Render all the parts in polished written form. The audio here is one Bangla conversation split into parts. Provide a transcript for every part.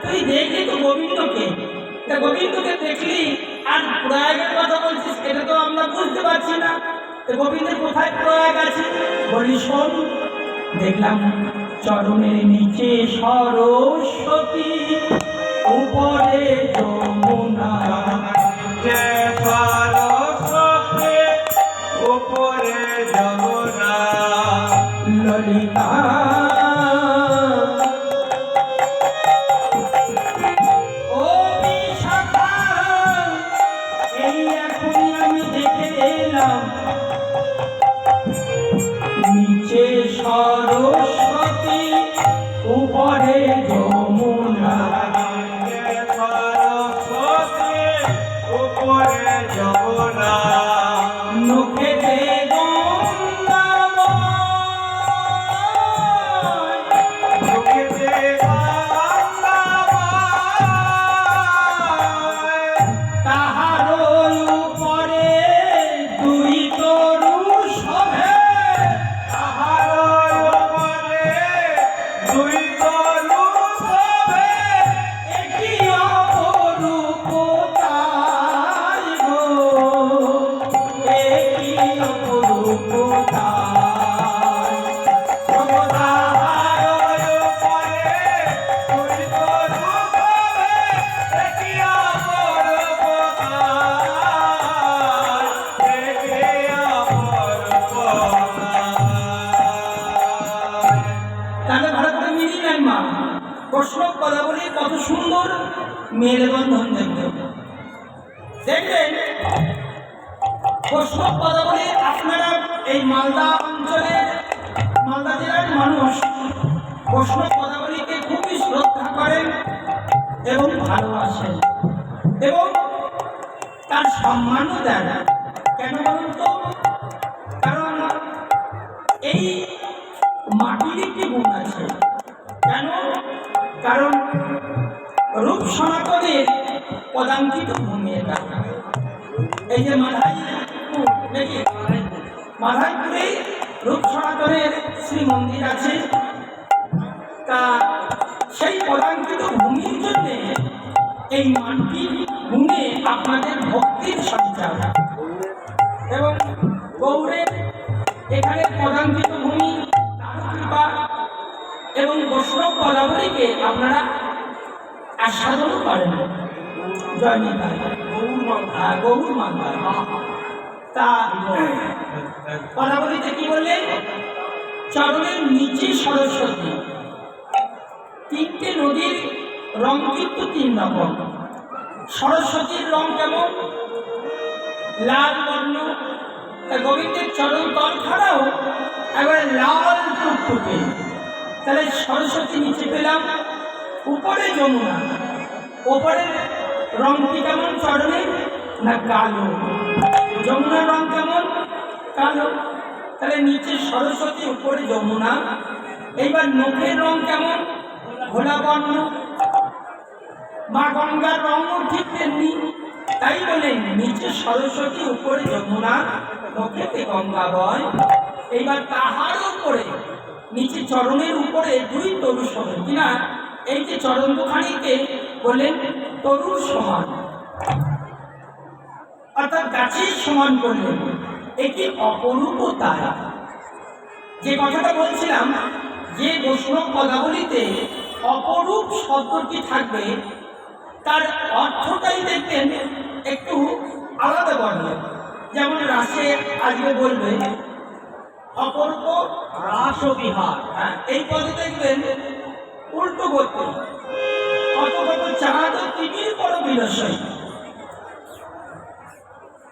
তুই দেখলি তো গোবিন্দকে, গোবিন্দকে দেখলি আর প্রয়াগের কথা বলছিস, এটা তো আমরা বুঝতে পারছি না। গোবিন্দের কোথায় প্রয়াগ আছে? বলি শোন, দেখলাম চরণের নিচে সরস্বতী, উপরে যমুনা, সরস্বতী উপরে যমুনা, ললিতা ও বিশাখা, এই এখনই আমি দেখে এলাম নিচে সরস্বতী, উপরে যমুনা, সরস্বতী উপরে যমুনা, মুখেতে গঙ্গা বয়, মুখেতে গঙ্গা বয়, তাহার উপরে দুই তরু শোভে, তাহার উপরে দুই তনু শোভে, একি অপরূপ তাই গো, একি অপরূপ তাই। তাহার উপরে দুই তনু শোভে, একই অপরূপ তাই, একই অপরূপ তাই। তাহলে ভালো করে মিলিয়ে নেন মা, বৈষ্ণব পদাবলী কত সুন্দর মেলবন্ধন দেখবেন। দেখবেন বৈষ্ণব পদাবলী আপনারা এই মালদা অঞ্চলের, মালদা জেলার মানুষ বৈষ্ণব পদাবলীকে খুবই শ্রদ্ধা করেন এবং ভালোবাসেন এবং তার সম্মানও দেন। কেন বলুন তো? কারণ এই মাটির একটি গুণ আছে। কেন? কারণ রূপ সনাতনের পদাঙ্কিত ভূমি এটা। এই যে মাধাইপুর নাকি, মাধাইপুরে রূপ সনাতনের শ্রী মন্দির আছে। তা সেই পদাঙ্কিত ভূমির জন্য এই মাটির গুণে আপনাদের ভক্তির সঞ্চার এবং গৌড়ের এখানে পদাঙ্কিত ভূমি, তার কৃপা এবং বৈষ্ণব পদাবলীকে আপনারা আস্বাদন করেন। জয় নিতাই, গৌর মাতা। তা পদাবলীতে কি বললেন? চরণের নিচে সরস্বতী। তিনটে নদীর রং কিন্তু তিন রকম। সরস্বতীর রং কেমন? লাল বর্ণ। গোবিন্দের চরণ তল খাড়াও একবারে লাল টুকটুকে। তাহলে সরস্বতী নিচে পেলাম, উপরে যমুনা। উপরের রংটি কেমন চরণে? না কালো। যমুনার রং কেমন? কালো। তাহলে নিচে সরস্বতী, উপরে যমুনা। এইবার নখের রং কেমন? ঘোলা বর্ণ। মা গঙ্গার রঙও ঠিক তেমনি। তাই বলে নিচে সরস্বতী, উপরে যমুনা, নখেতে গঙ্গা বয়। এইবার তাহার উপরে নিচে চরণের উপরে দুই তরু সমান কিনা, এই যে চরণ দুখানিকে বললেন তরুর সমান, অর্থাৎ গাছের সমান করলেন। এটি অপরূপতা। যে কথাটা বলছিলাম যে বৈষ্ণব পদাবলীতে অপরূপ শব্দটি থাকবে, তার অর্থটাই দেখবেন একটু আলাদা বর্ণে। যেমন রাসে আজকে বলবে অপরূপ রাসবিহার, এই পদে দেখবেন উল্টো করতে কত কত চাঁদ তিমির বড় বিনশয়।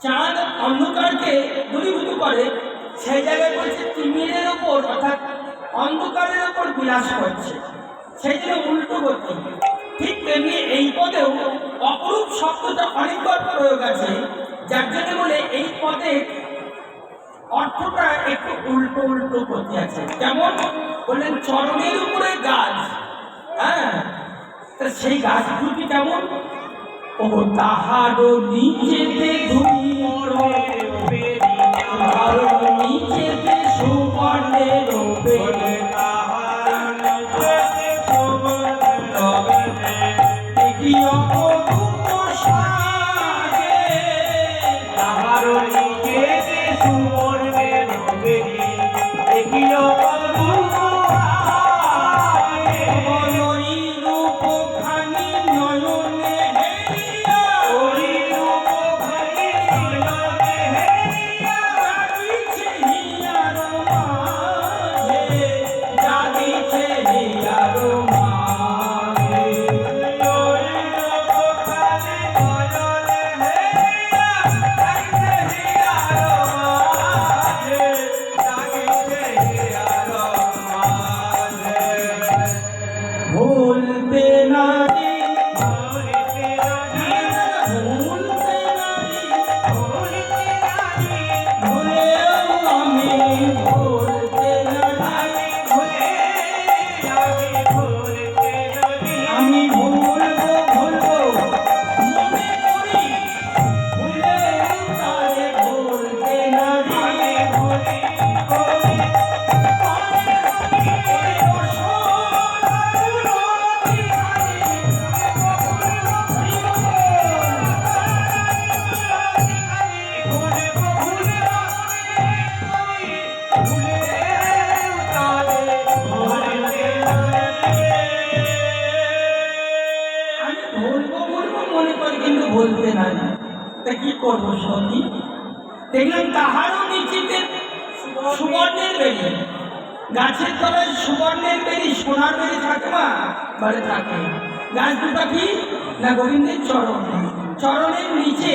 চাঁদ অন্ধকারকে দূরীভূত করে, সেই জায়গায় বলছে তিমিরের ওপর অর্থাৎ অন্ধকারের ওপর বিলাস করছে, সেই জন্য উল্টো করতে। ঠিক তেমনি এই পদেও অপরূপ শব্দটা অনেকবার প্রয়োগ আছে, যার জন্য বলে এই পদে অর্থটা একটু উল্টো উল্টো করতে আছে। যেমন বললেন চরণের উপরে গাছ, হ্যাঁ, তা সেই গাছ দুটি কেমন? ও তাহারও নিচেতে নিচেতে সুবর্ণের ভুলতে নারী ভুলতে নারী ভুলতে নারী ভুলতে নারী ভুলেও আমি ভুলতে নারী আমি ভুলতে নারী আমি ভুলবো ভুলবো মনে করি ভুলেও তারে ভুলতে নারী আমি ভুলি করি আমি ভুলবো ভুলবো মনে করি কিন্তু বলতে নাই তা কি করবো সত্যি দেখলাম তাহারও নিচিতে সুবর্ণের বেরি গাছের তলায় সুবর্ণের বেরি সোনার বেরি থাকে না বাড়ি থাকে গাছ দুটা কি না গোবিন্দের চরণ চরণের নিচে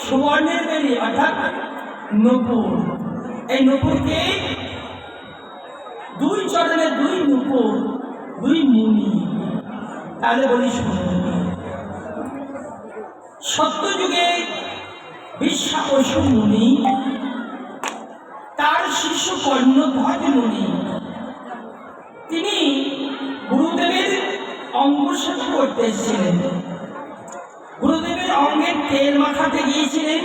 সুবর্ণের বেরি অর্থাৎ নূপুর এই নূপুরকে দুই চরণের দুই নূপুর দুই মুনি তাহলে বলি শুনুন সত্যযুগে বিশ্বাবসু মুনি তার শিষ্য কর্ণধ্বজ মুনি তিনি গুরুদেবের অঙ্গ সেবা করতে এসেছিলেন গুরুদেবের অঙ্গে তেল মাখাতে গিয়েছিলেন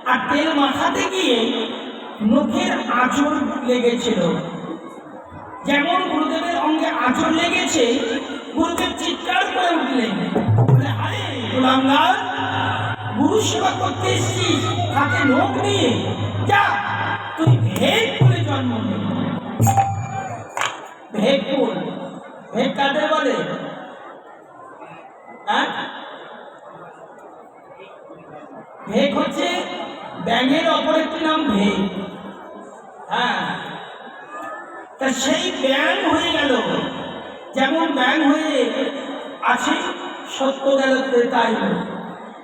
আর তেল মাখাতে গিয়ে নখের আঁচড় লেগেছিল যেমন গুরুদেবের অঙ্গে আঁচড় লেগেছে গুরুদেব চিৎকার করে উঠলেন বলে আরে গোলাঙ্গার গুরু সেবা করতে এসেছিস হাতে নখ নিয়ে যা তুই ভেদ করে জন্ম নে ভেদ ফুল ভেদ কাদের বলে হ্যাঁ ভেদ হচ্ছে ব্যাঙের অপর একটি নাম ভেদ হ্যাঁ তা সেই ব্যাং হয়ে গেল যেমন ব্যাং হয়ে আছে সত্য গেল ত্রেতায়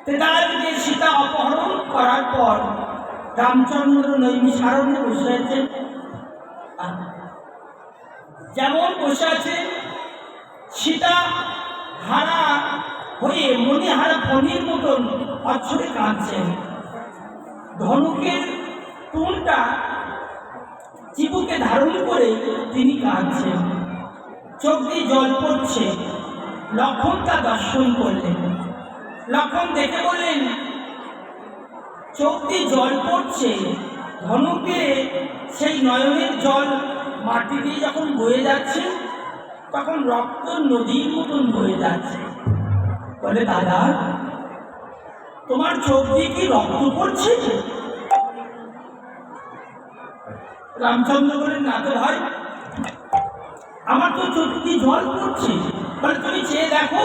ত্রেতাযুগে সীতা অপহরণ করার পর রামচন্দ্র নৈমিষারণ্যে বসে আছেন যেমন বসে আছে সীতা হারা হয়ে মণিহারা ফণির মতন অচ্ছরে কাঁদছেন ধনুকের টুনটা চিবুকে ধারণ করে তিনি কাঁদছেন চোখ দিয়ে জল পড়ছে লক্ষ্মণ তা দর্শন করলেন লক্ষ্মণ দেখে বললেন চোখ দিয়ে জল পড়ছে ধনুকে সেই নয়নের জল মাটি দিয়ে যখন বয়ে যাচ্ছে তখন রক্ত নদীর মতন বয়ে যাচ্ছে বলে দাদা তোমার চোখ দিয়ে কি রক্ত পড়ছে রামচন্দ্র বলেন না তো ভাই আমার তো চোখ দিয়ে জল পড়ছে বলে তুমি চেয়ে দেখো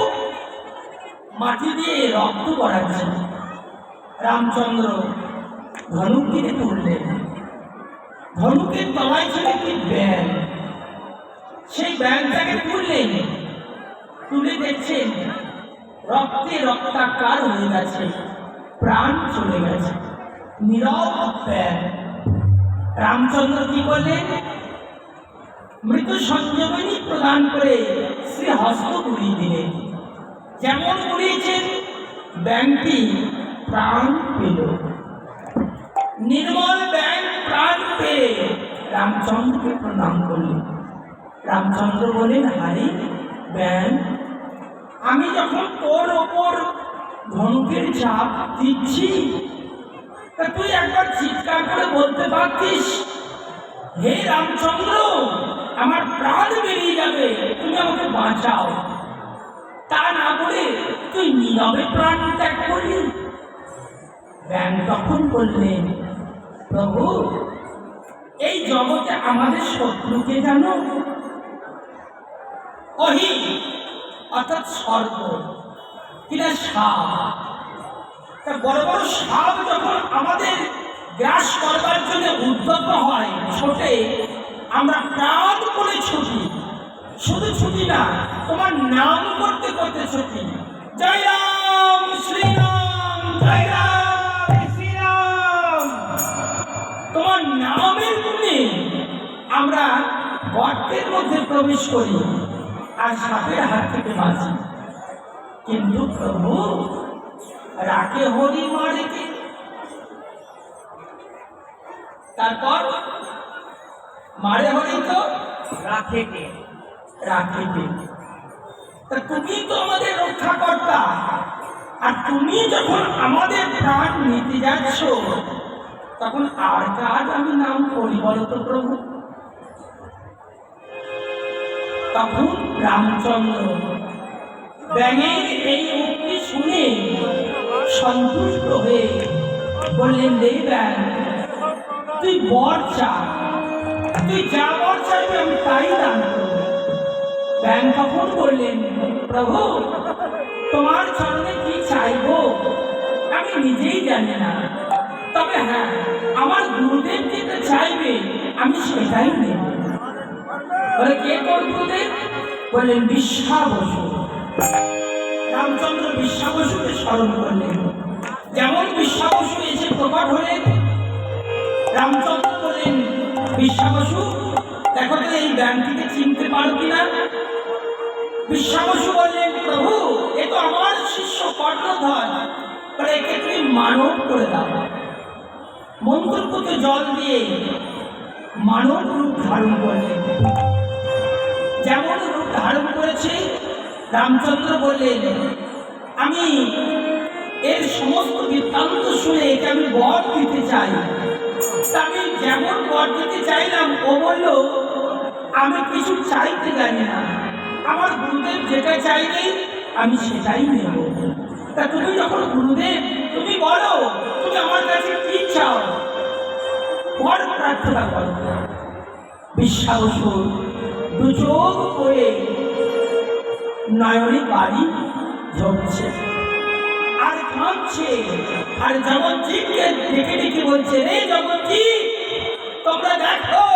মাটি দিয়ে রক্ত পড়াচ্ছে রামচন্দ্র ধনুক কিনে তুললেন ধনুকের তলায় ছিল একটি ব্যাং সেই ব্যাংটাকে তুললেন তুলে দেখছেন রক্তে রক্তাকার হয়ে গেছে প্রাণ চলে গেছে নীরব ব্যাং রামচন্দ্র কি করলেন মৃত সঞ্জীবনী প্রদান করে শ্রী হস্ত ঘুরিয়ে দিলেন যেমন ঘুরিয়েছেন ব্যাংকটি প্রাণ পেল নির্মল ব্যাং প্রাণ পেয়ে রামচন্দ্রকে প্রণাম করলেন রামচন্দ্র বলেন হারে ব্যাং আমি যখন তোর ওপর ধনুকের চাপ দিচ্ছি তা তুই একবার চিৎকার করে বলতে পারতিস হে রামচন্দ্র আমার প্রাণ বেরিয়ে যাবে তুমি আমাকে বাঁচাও তা না বলে তুই নীরবে প্রাণ ত্যাগ করলি ব্যাং তখন বললেন প্রভু এই জগতে আমাদের শত্রুকে জানো অহি অর্থাৎ সর্প কিনা সাপ তা বড় বড় সাপ যখন আমাদের গ্রাস করবার জন্য উদ্যত হয় ছোটে আমরা প্রাণ করে ছুটি শুধু ছুটি না তোমার নাম করতে করতে ছুটি জয় রাম শ্রীরাম জয় রাম শ্রীরাম তোমার নামের গুণে আমরা গর্তের মধ্যে প্রবেশ করি আর সাপের হাত থেকে বাঁচি। কিন্তু প্রভু রাখে হরি মারিতে, তারপর মারে হরি তো রাখে কে? রাখিতে। তা তুমি তো আমাদের রক্ষাকর্তা, আর তুমি যখন আমাদের প্রাণ নিতে যাচ্ছ, তখন আর কাজ আমি নাম করি বলো তো প্রভু? তখন রামচন্দ্র ব্যাঙের এই উক্তি শুনে সন্তুষ্ট হয়ে বললেন, রে ব্যাং, তুই বর চা, তুই যা বর চাইবি আমি তাই দান করব। ব্যাং তখন বললেন, প্রভু তোমার চরণে কি চাইবো আমি নিজেই জানি না, তবে হ্যাঁ আমার গুরুদেব যেটা চাইবে আমি সেটাই নেব। বলে, কে কোন গুরুদেব? বললেন, বিশ্বা বসু। রামচন্দ্র বিশ্বা বসুকে স্মরণ করলেন। যেমন বিশ্বা বসু এসে প্রকট হলেন, রামচন্দ্র বললেন, বিশ্বা বসু দেখো তো এই ব্যাংকটিকে চিনতে পারো কিনা? বিশ্বা বসু বললেন, প্রভু এ তো আমার শিষ্য কর্ণধর, বলে একে তুমি মানব করে দাও। মন্ত্রপুতে জল দিয়ে মানব রূপ ধারণ করলেন। যেমন রূপ ধারণ করেছে, রামচন্দ্র বললেন, আমি এর সমস্ত বৃত্তান্ত শুনে একে আমি বর দিতে চাই। তা আমি যেমন বর দিতে চাইলাম, ও বলল, আমি কিছু চাইতে জানি না, আমার গুরুদেব যেটা চাইবে আমি সেটাই নেব। তা তুমি যখন গুরুদেব, তুমি বলো তুমি আমার কাছে কি চাও, বর প্রার্থনা করো। বিশ্বা বসু দু চোখ করে নয়নে বাড়ি ঝরছে আর কাঁদছে, আর জগৎজিৎকে ডেকে ডেকে বলছে, রে জগৎজিৎ, তোমরা দেখো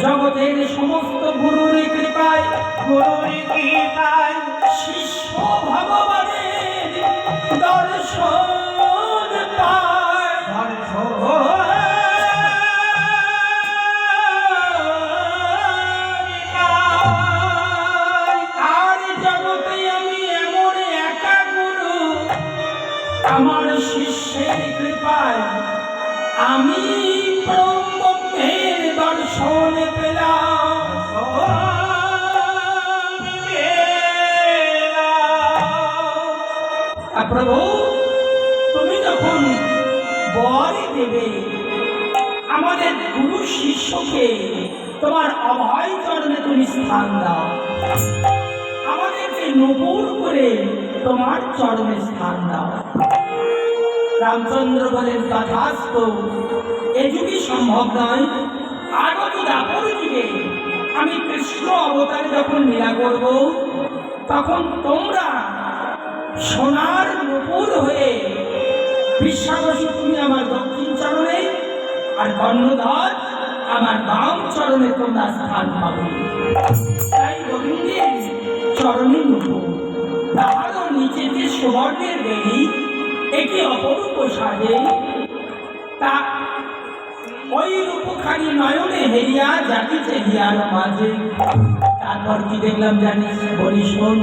জগতের সমস্ত গুরুর কৃপায়, গুরুর কৃপায় শিষ্য ভগবানের দর্শন পায়। আর জগতে আমি এমন একা গুরু, আমার শিষ্যের কৃপায় আমি ব্রহ্মের দর্শন পেলাম। প্রভু তুমি যখন বর দেবে, আমাদের গুরু শিষ্যকে তোমার অভয় চরণে তুমি স্থান দাও, আমাদেরকে নূপুর করে তোমার চরণে স্থান দাও। রামচন্দ্র বলেন, তথাস্তু, এ যুগে সম্ভব নয়। আগত দাপর যুগে আমি কৃষ্ণ অবতার যখন লীলা করব, তখন তোমরা সোনার নূপুর হয়ে, বিশ্বা বসু তুমি আমার দক্ষিণ চরণে, আর কর্ণধর আমার বাম চরণে তোমরা স্থান পাবে। তাই গোবিন্দের চরণে নূপুর, তাহারও নিচে যে সুবর্ণের বেড়ি, এটি অপরূপ সাজে। তা ওই রূপখানি নয়নে হেরিয়া জাগিছে হিয়ার মাঝে। তারপর কি দেখলাম জানিস? বলি শোন,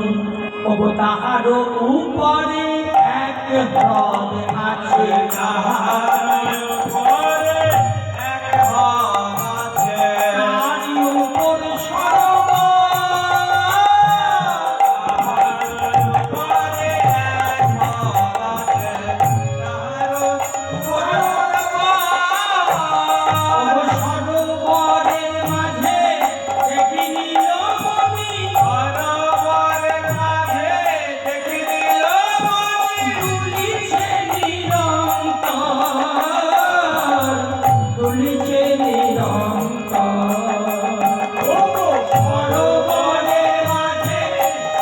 ওগো তাহারও উপরে এক হ্রদ আছে, তাহার উপর সরোবরের মাঝে দেখি নীলমণি, দুলিছে নিরন্তর, দুলিছে নিরন্তর। ওগো সরোবরের মাঝে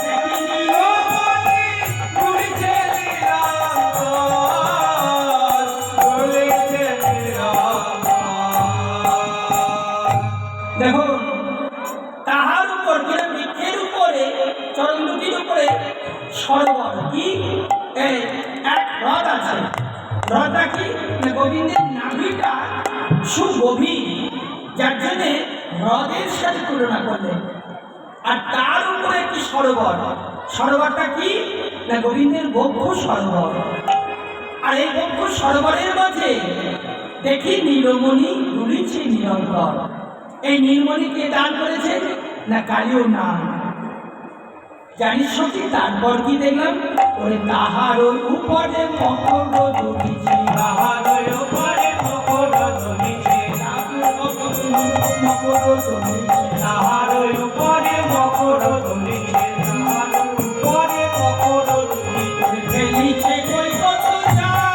দেখি নীলমণি, দুলিছে দেখো তাহার উপর বৃক্ষের উপরে, চরণ দুটির উপরে সরোবর কি এক হ্রদ আছে। হ্রদটা কি? না, গোবিন্দের নাভিটা সুগভীর, যার জন্যে হ্রদের সাথে তুলনা করলেন। আর তার উপরে একটি সরোবর। সরোবরটা কি না গোবিন্দের বক্ষ সরোবর। আর এই বক্ষ সরোবরের মাঝে দেখি নীলমণি দুলিছে নিরন্তর। এই নীলমণি কে দান করেছে না কালীয় নাম। জানিস সত্যি তারপর কি দেখলাম ওরে তাহার উপরে মকর দুলিছে, তাহার উপরে মকর দুলিছে, মকর দুলিছে, তাহার উপরে মকর দুলিছে, তাহার উপরে মকর দুলিছে, ফেলিছে কৈবত জাল।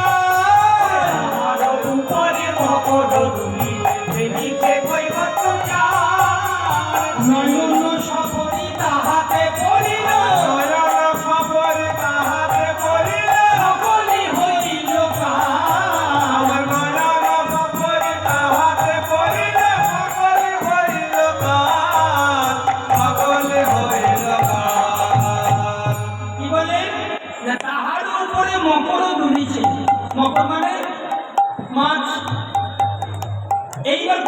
তাহার উপরে মকর দুলিছে, ফেলিছে কৈবত জাল। নয়ন সপরি তাহাতে পড়িল, নয়ন সপরে তাহাতে পড়িল, সকলে হইল কাল। আমার নয়ন সপরে তাহাতে পড়িল, সকলে হইল কাল, সকলে হইল কাল। কি বলে না তাহার উপরে মকর দুলিছে। মকর মানে মাছ। এইবার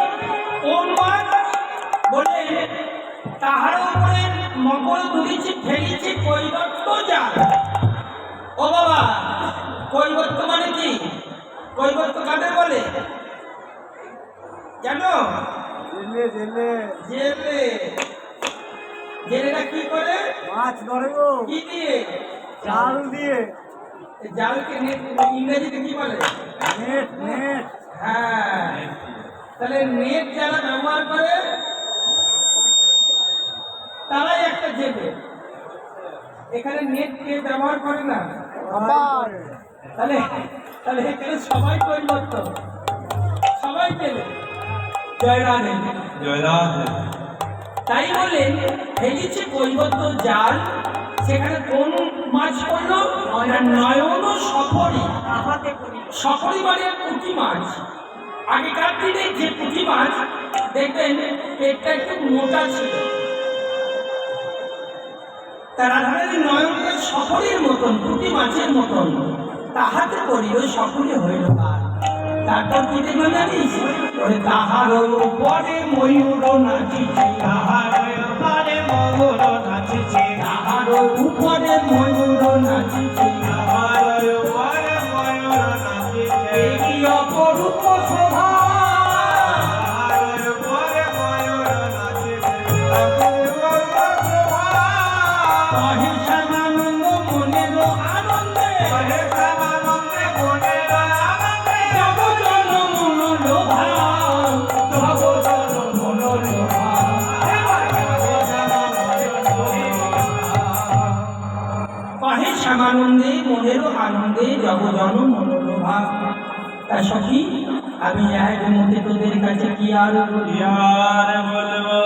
কোন মাছ বলে তাহার উপরে মকর দুলিছে, ফেলিছে কৈবত্য জাল। ও বাবা, কৈবত্য মানে কি? কৈবত্য কাদের বলে জানো? জেলে জেলে জেলে। জেলেরা কি করে? মাছ ধরে গো কি দিয়ে? জাল দিয়ে, এই জালকে নেট, ইংরেজিতে কি বলে? Net net. হ্যাঁ, তাহলে নেট যারা ব্যবহার করে তারাই একটা জেলে। এখানে নেট কে ব্যবহার করে না? তাহলে তাহলে এখানে সবাই পরিবর্তন, সবাই জেলে। জয় রাধে। জয়রাধে। তাই বলে ফেলিছে কৈবত্য জাল। সেখানে কোন মাছ পড়লো না নয়ন সফরি। তাহাতে পড়িল, সফরি মানে পুঁটি মাছ। আগেকার দিনে যে পুঁটি মাছ দেখবেন পেটটা একটু মোটা ছিল, তার রাধারানীর নয়নটা সফরের মতন, পুঁটি মাছের মতন। তাহাতে পড়িল সকলে হইল কাল। তারপর কি দেখলো জানিস? ওরে তাহার উপরে ময়ূর নাচিছে, তাহার উপরে ময়ূর নাচিছে, তাহার উপরে ময়ূর নাচিছে। তাহার উপরে ময়ূর নাচিছে, কি অপরূপ শোভা, তাহার উপরে ময়ূর নাচিছে, অপূর্ব শোভা। কহে শ্যামানন্দ মনের আনন্দে, হরে শ্যামানন্দে মনের আনন্দে, জগজন মনোলোভা, জগজন মনোলোভা। কহে শ্যামানন্দে মনের আনন্দে জগজন মনোলোভা। তা সখী, আমি এক মতে তোদের কাছে কি আর বলি? আর বলবো,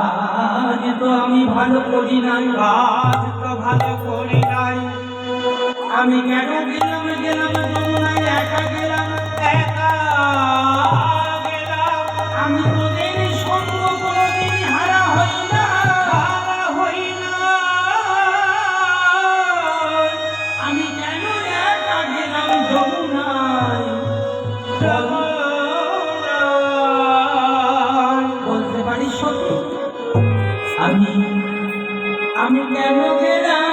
আজ তো আমি ভালো করি নাই, আজ তো ভালো করি নাই, আমি কেন গেলাম যমুনায় একা গেলাম। একা গেলাম, আমি তোদের সঙ্গ কোনোদিন হারা হই না, হারা হই না। আমি কেন একা গেলাম যমুনায়। বলতে পারি সত্যি, আমি কেন গেলাম